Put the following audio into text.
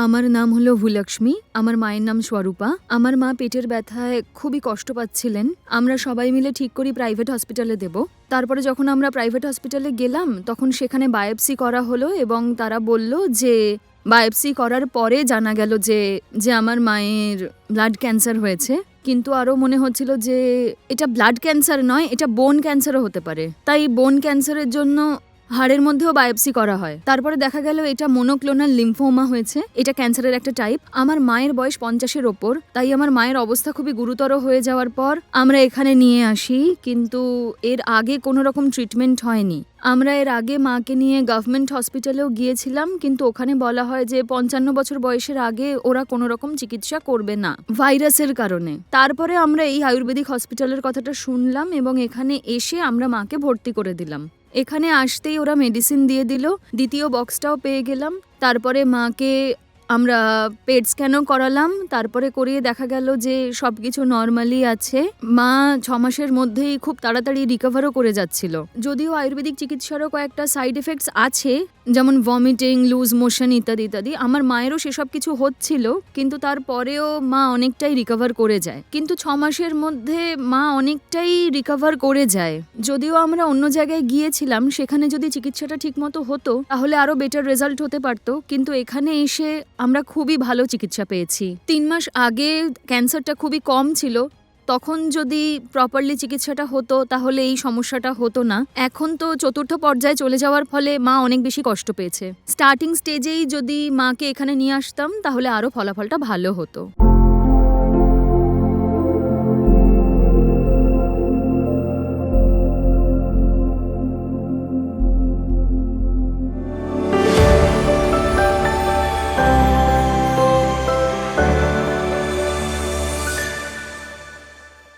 আমার নাম হলো ভূলক্ষ্মী, আমার মায়ের নাম স্বরূপা। আমার মা পেটের ব্যথায় খুবই কষ্ট পাচ্ছিলেন। আমরা সবাই মিলে ঠিক করি প্রাইভেট হসপিটালে দেব। তারপরে যখন আমরা প্রাইভেট হসপিটালে গেলাম তখন সেখানে বায়োপসি করা হলো এবং তারা বলল যে বায়োপসি করার পরে জানা গেল যে আমার মায়ের ব্লাড ক্যান্সার হয়েছে। কিন্তু আরও মনে হচ্ছিল যে এটা ব্লাড ক্যান্সার নয়, এটা বোন ক্যান্সারও হতে পারে। তাই বোন ক্যান্সারের জন্য হাড়ের মধ্যেও বায়োপসি করা হয়। তারপরে দেখা গেল এটা মনোক্লোনাল লিম্ফোমা হয়েছে। এটা ক্যান্সারের একটা টাইপ। আমার মায়ের বয়স 50-এর ওপর, তাই আমার মায়ের অবস্থা খুবই গুরুতর হয়ে যাওয়ার পর আমরা এখানে নিয়ে আসি। কিন্তু এর আগে কোনো রকম ট্রিটমেন্ট হয়নি। আমরা এর আগে মাকে নিয়ে গভর্নমেন্ট হসপিটালেও গিয়েছিলাম, কিন্তু ওখানে বলা হয় যে 55 বছর বয়সের আগে ওরা কোনো রকম চিকিৎসা করবে না ভাইরাসের কারণে। তারপরে আমরা এই আয়ুর্বেদিক হসপিটালের কথাটা শুনলাম এবং এখানে এসে আমরা মাকে ভর্তি করে দিলাম। এখানে আসতেই ওরা মেডিসিন দিয়ে দিল, দ্বিতীয় বক্সটাও পেয়ে গেলাম। তারপরে মাকে আমরা পেট স্ক্যানও করালাম। তারপরে করিয়ে দেখা গেল যে সব কিছু নর্মালি আছে। মা 6 মাসের মধ্যেই খুব তাড়াতাড়ি রিকভারও করে যাচ্ছিল। যদিও আয়ুর্বেদিক চিকিৎসারও কয়েকটা সাইড এফেক্টস আছে, যেমন ভমিটিং, লুজ মোশন ইত্যাদি ইত্যাদি। আমার মায়েরও সেসব কিছু হচ্ছিল, কিন্তু তারপরেও মা অনেকটাই রিকভার করে যায়। কিন্তু 6 মাসের মধ্যে মা অনেকটাই রিকভার করে যায়। যদিও আমরা অন্য জায়গায় গিয়েছিলাম, সেখানে যদি চিকিৎসাটা ঠিকমতো হতো তাহলে আরও বেটার রেজাল্ট হতে পারতো, কিন্তু এখানে এসে আমরা খুবই ভালো চিকিৎসা পেয়েছি। 3 মাস আগে ক্যান্সারটা খুবই কম ছিল, তখন যদি প্রপারলি চিকিৎসাটা হতো তাহলে এই সমস্যাটা হতো না। এখন তো 4র্থ পর্যায়ে চলে যাওয়ার ফলে মা অনেক বেশি কষ্ট পেয়েছে। স্টার্টিং স্টেজেই যদি মাকে এখানে নিয়ে আসতাম তাহলে আরও ফলাফলটা ভালো হতো।